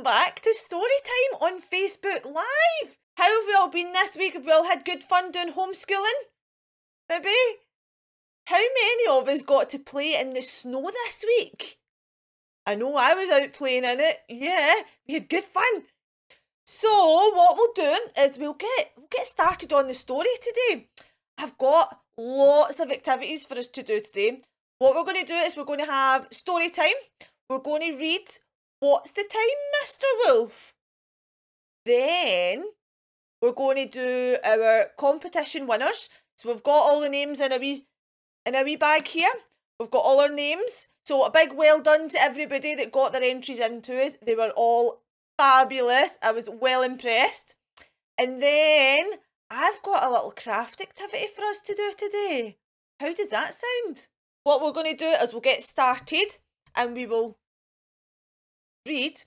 welcome back to Storytime on Facebook Live. How have we all been this week? Have we all had good fun doing homeschooling? Maybe? How many of us got to play in the snow this week? I know I was out playing in it. Yeah, we had good fun. So what we'll do is we'll get started on the story today. I've got lots of activities for us to do today. What we're going to do is we're going to have story time. We're going to read What's the Time, Mr. Wolf? Then we're going to do our competition winners. So we've got all the names in a wee bag here. We've got all our names. So a big well done to everybody that got their entries into us. They were all fabulous. I was well impressed. And then I've got a little craft activity for us to do today. How does that sound? What we're going to do is we'll get started and we will read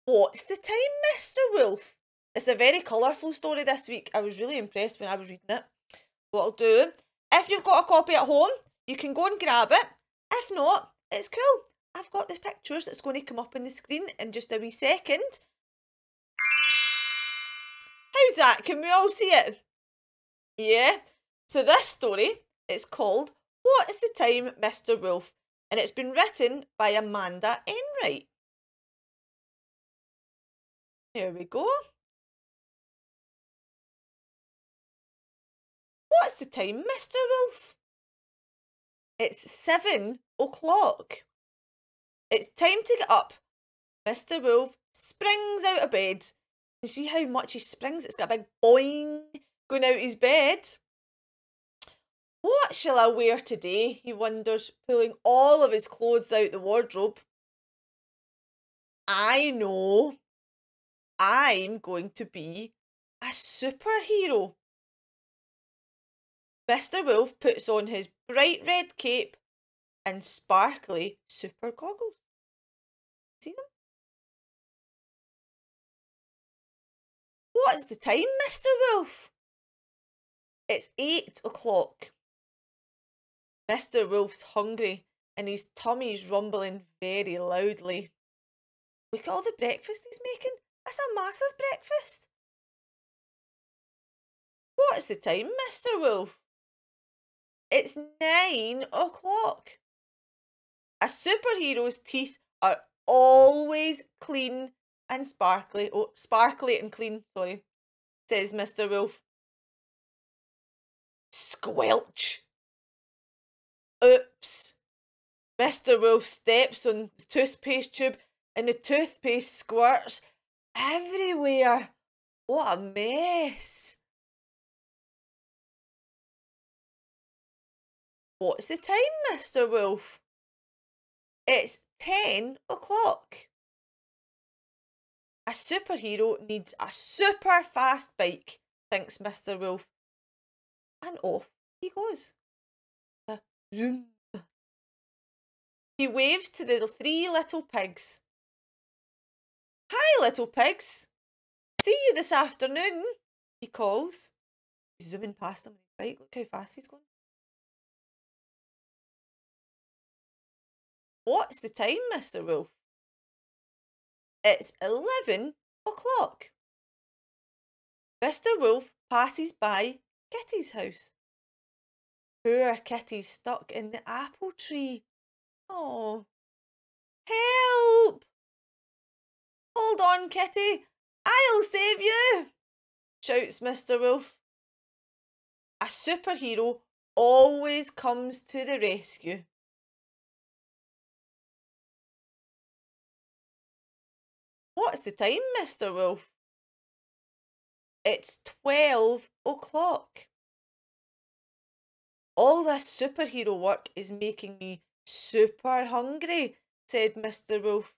What's the Time, Mr. Wolf? It's a very colourful story this week. I was really impressed when I was reading it. What I'll do, if you've got a copy at home, you can go and grab it. If not, it's cool. I've got the pictures that's going to come up on the screen in just a wee second. How's that? Can we all see it? Yeah. So this story is called What is the Time, Mr. Wolf? And it's been written by Amanda Enright. Here we go. What's the time, Mr. Wolf? It's 7 o'clock. It's time to get up. Mr. Wolf springs out of bed. You see how much he springs? It's got a big boing going out his bed. What shall I wear today? He wonders, pulling all of his clothes out the wardrobe. I know. I'm going to be a superhero. Mr. Wolf puts on his bright red cape and sparkly super goggles. See them? What's the time, Mr. Wolf? It's 8 o'clock. Mr. Wolf's hungry and his tummy's rumbling very loudly. Look at all the breakfast he's making. That's a massive breakfast. What's the time, Mr. Wolf? It's 9 o'clock. A superhero's teeth are always clean and sparkly. Oh, sparkly and clean, sorry, says Mr. Wolf. Squelch. Oops. Mr. Wolf steps on the toothpaste tube and the toothpaste squirts everywhere. What a mess. What's the time, Mr. Wolf? It's 10 o'clock. A superhero needs a super fast bike, thinks Mr. Wolf. And off he goes. Zoom. He waves to the 3 little pigs. Hi, little pigs. See you this afternoon, he calls. He's zooming past them on his bike. Look how fast he's going. What's the time, Mr. Wolf? It's 11 o'clock. Mr. Wolf passes by Kitty's house. Poor Kitty's stuck in the apple tree. Oh, help! Hold on, Kitty. I'll save you, shouts Mr. Wolf. A superhero always comes to the rescue. What's the time, Mr. Wolf? It's 12 o'clock. All this superhero work is making me super hungry, said Mr. Wolf.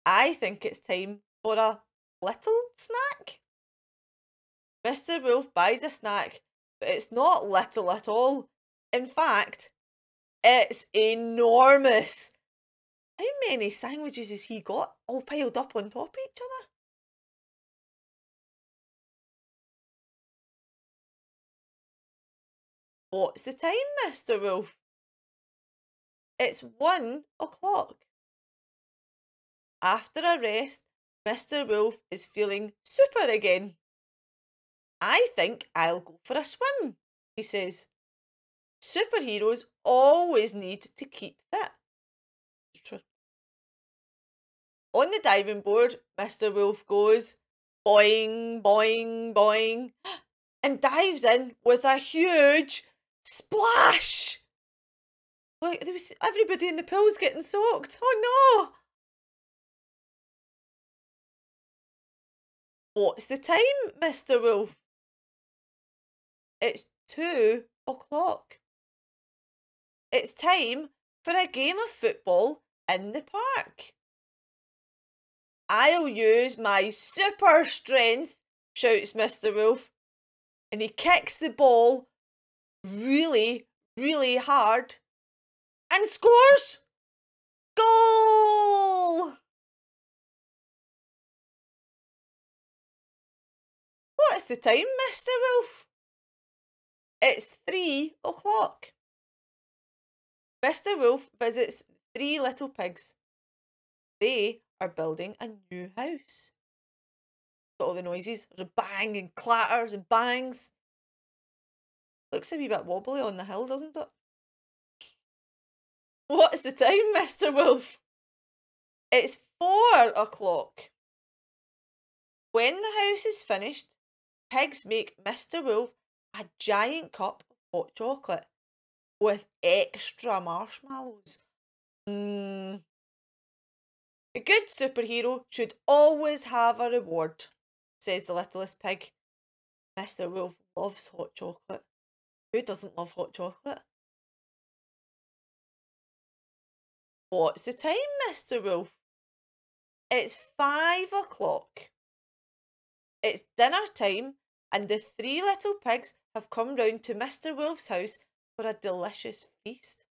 I think it's time for a little snack. Mr. Wolf buys a snack, but it's not little at all. In fact, it's enormous. How many sandwiches has he got all piled up on top of each other? What's the time, Mr. Wolf? It's 1 o'clock. After a rest, Mr. Wolf is feeling super again. I think I'll go for a swim, he says. Superheroes always need to keep fit. On the diving board, Mr. Wolf goes boing, boing, boing, and dives in with a huge splash. Look, everybody in the pool's getting soaked. Oh no! What's the time, Mr. Wolf? It's 2 o'clock. It's time for a game of football in the park. I'll use my super strength, shouts Mr. Wolf, and he kicks the ball really, really hard and scores! Goal! What's the time, Mr. Wolf? It's 3 o'clock. Mr. Wolf visits 3 little pigs. They are building a new house. Got all the noises. There's a bang and clatters and bangs. Looks a wee bit wobbly on the hill, doesn't it? What's the time, Mr. Wolf? It's 4 o'clock. When the house is finished, pigs make Mr. Wolf a giant cup of hot chocolate with extra marshmallows. A good superhero should always have a reward, says the littlest pig. Mr. Wolf loves hot chocolate. Who doesn't love hot chocolate? What's the time, Mr. Wolf? It's 5 o'clock. It's dinner time, and the 3 little pigs have come round to Mr. Wolf's house for a delicious feast.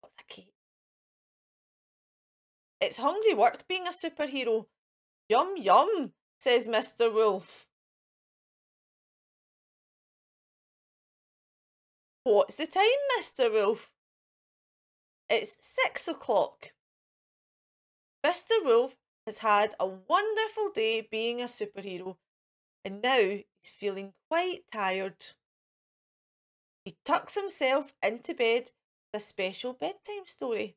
What's a cake? It's hungry work being a superhero. Yum yum, says Mr. Wolf. What's the time, Mr. Wolf? It's 6 o'clock. Mr. Wolf has had a wonderful day being a superhero, and now he's feeling quite tired. He tucks himself into bed with a special bedtime story.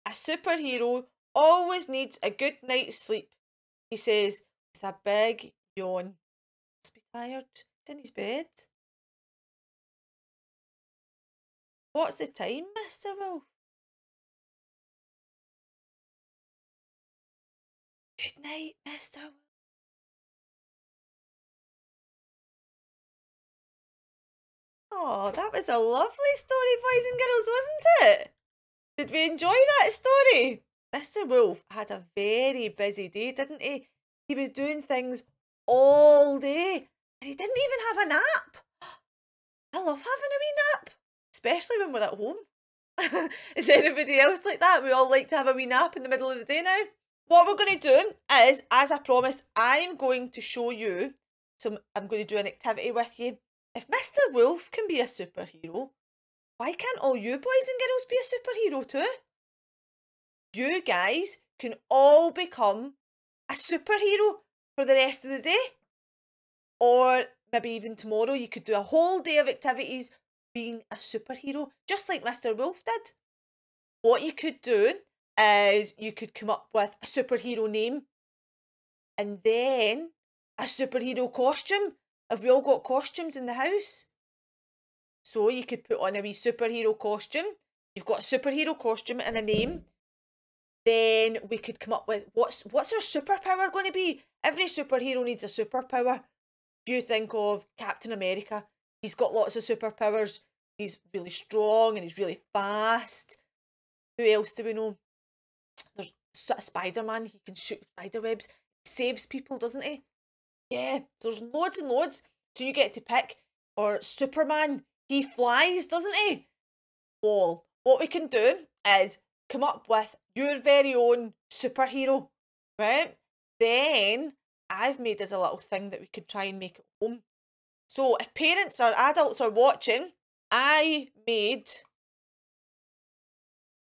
A superhero always needs a good night's sleep, he says with a big yawn. Must be tired. He's in his bed. What's the time, Mr. Wolf? Good night, Mr. Wolf. Oh, that was a lovely story, boys and girls, wasn't it? Did we enjoy that story? Mr. Wolf had a very busy day, didn't he? He was doing things all day, and he didn't even have a nap. I love having a wee nap, especially when we're at home. Is anybody else like that? We all like to have a wee nap in the middle of the day now. What we're going to do is, as I promised, I'm going to show you I'm going to do an activity with you. If Mr. Wolf can be a superhero, why can't all you boys and girls be a superhero too? You guys can all become a superhero for the rest of the day. Or maybe even tomorrow you could do a whole day of activities being a superhero, just like Mr. Wolf did. What you could do is you could come up with a superhero name and then a superhero costume, if we all got costumes in the house. So you could put on a wee superhero costume. You've got a superhero costume and a name. Then we could come up with what's our superpower going to be? Every superhero needs a superpower. If you think of Captain America, he's got lots of superpowers. He's really strong and he's really fast. Who else do we know? There's Spider-Man. He can shoot spider webs. He saves people, doesn't he? Yeah, there's loads and loads. So you get to pick. Or Superman. He flies, doesn't he? Well, what we can do is come up with your very own superhero, right? Then I've made us a little thing that we could try and make at home. So if parents or adults are watching, I made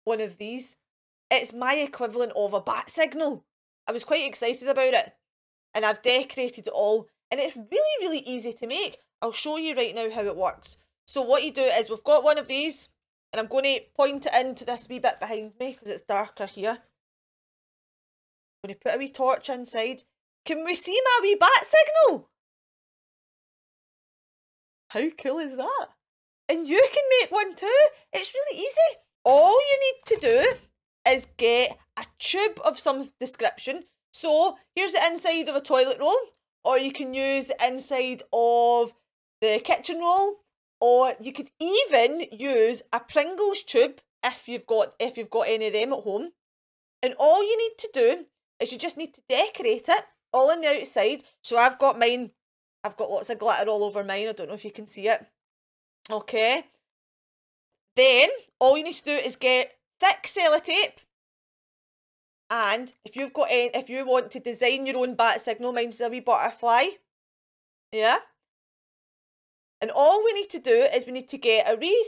one of these. It's my equivalent of a bat signal. I was quite excited about it. And I've decorated it all. And it's really, really easy to make. I'll show you right now how it works. So what you do is we've got one of these. And I'm going to point it into this wee bit behind me because it's darker here. I'm going to put a wee torch inside. Can we see my wee bat signal? How cool is that? And you can make one too. It's really easy. All you need to do is get a tube of some description. So here's the inside of a toilet roll, or you can use the inside of the kitchen roll, or you could even use a Pringles tube if you've got any of them at home. And all you need to do is you just need to decorate it all on the outside. So I've got mine. I've got lots of glitter all over mine. I don't know if you can see it. Okay. Then all you need to do is get thick sellotape. And if you want to design your own bat signal, mine's a wee butterfly. Yeah. And all we need to do is we need to get a wee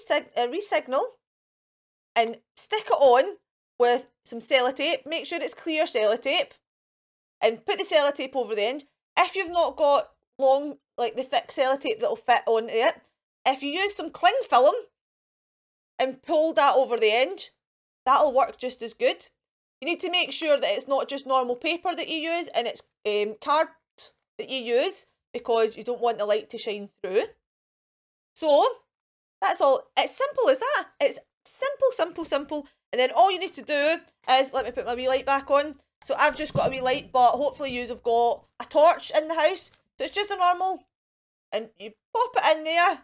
signal and stick it on with some sellotape. Make sure it's clear sellotape. And put the sellotape over the end. If you've not got long, like the thick sellotape that'll fit onto it, if you use some cling film and pull that over the end, that'll work just as good. You need to make sure that it's not just normal paper that you use and it's card that you use because you don't want the light to shine through. So that's all. It's simple as that. It's simple, simple, simple. And then all you need to do is, let me put my wee light back on. So I've just got a wee light, but hopefully you have got a torch in the house. So it's just a normal, and you pop it in there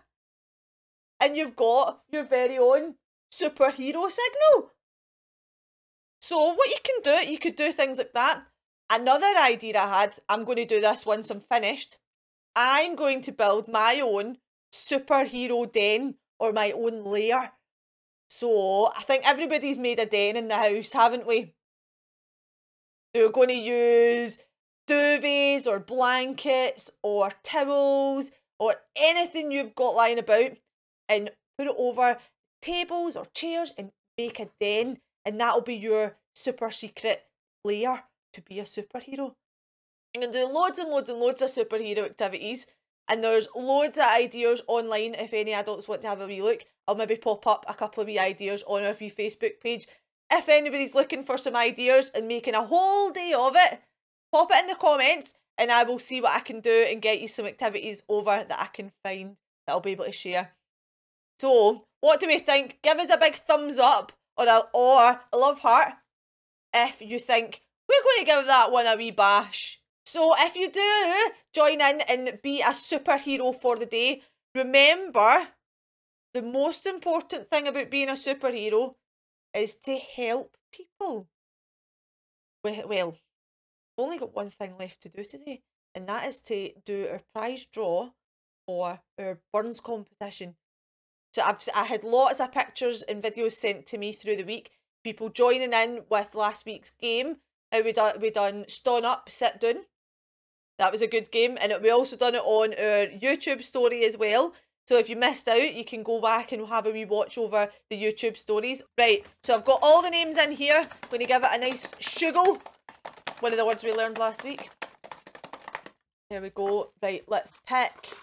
and you've got your very own superhero signal. So what you can do, you could do things like that. Another idea I had, I'm going to do this once I'm finished. I'm going to build my own superhero den or my own lair. So I think everybody's made a den in the house, haven't we? We're going to use duvets or blankets or towels or anything you've got lying about and put it over tables or chairs and make a den, and that'll be your super secret lair to be a superhero. You can do loads and loads and loads of superhero activities, and there's loads of ideas online if any adults want to have a wee look. I'll maybe pop up a couple of wee ideas on our wee Facebook page. If anybody's looking for some ideas and making a whole day of it, pop it in the comments and I will see what I can do and get you some activities over that I can find that I'll be able to share. So, what do we think? Give us a big thumbs up or a love heart if you think we're going to give that one a wee bash. So, if you do join in and be a superhero for the day, remember the most important thing about being a superhero is to help people. Well, we've only got one thing left to do today, and that is to do our prize draw for our Burns competition. So I had lots of pictures and videos sent to me through the week, people joining in with last week's game. We done Stone Up, Sit Down. That was a good game, and we also done it on our YouTube story as well. So if you missed out, you can go back and have a wee watch over the YouTube stories. Right, so I've got all the names in here. I'm going to give it a nice shuggle. One of the words we learned last week. There we go. Right, let's pick.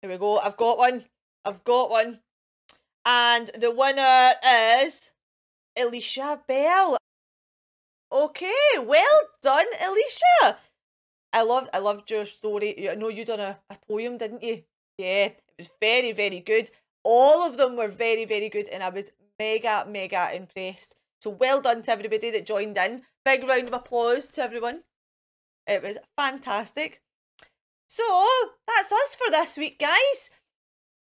Here we go. I've got one. I've got one. And the winner is Alicia Bell. Okay, well done, Alicia. I loved your story. I know you done a poem, didn't you? Yeah, it was very, very good. All of them were very, very good, and I was mega, mega impressed. So well done to everybody that joined in. Big round of applause to everyone. It was fantastic. So that's us for this week, guys.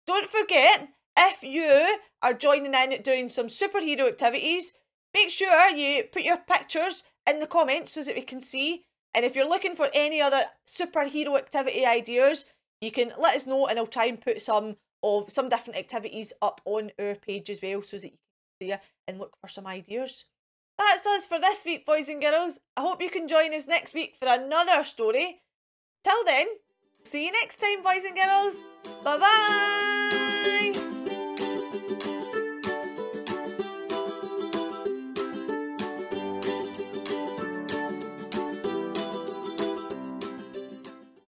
Don't forget, if you are joining in doing some superhero activities, make sure you put your pictures in the comments so that we can see. And if you're looking for any other superhero activity ideas, you can let us know and I'll try and put some different activities up on our page as well so that you can see there and look for some ideas. That's us for this week, boys and girls. I hope you can join us next week for another story. Till then, see you next time, boys and girls. Bye-bye.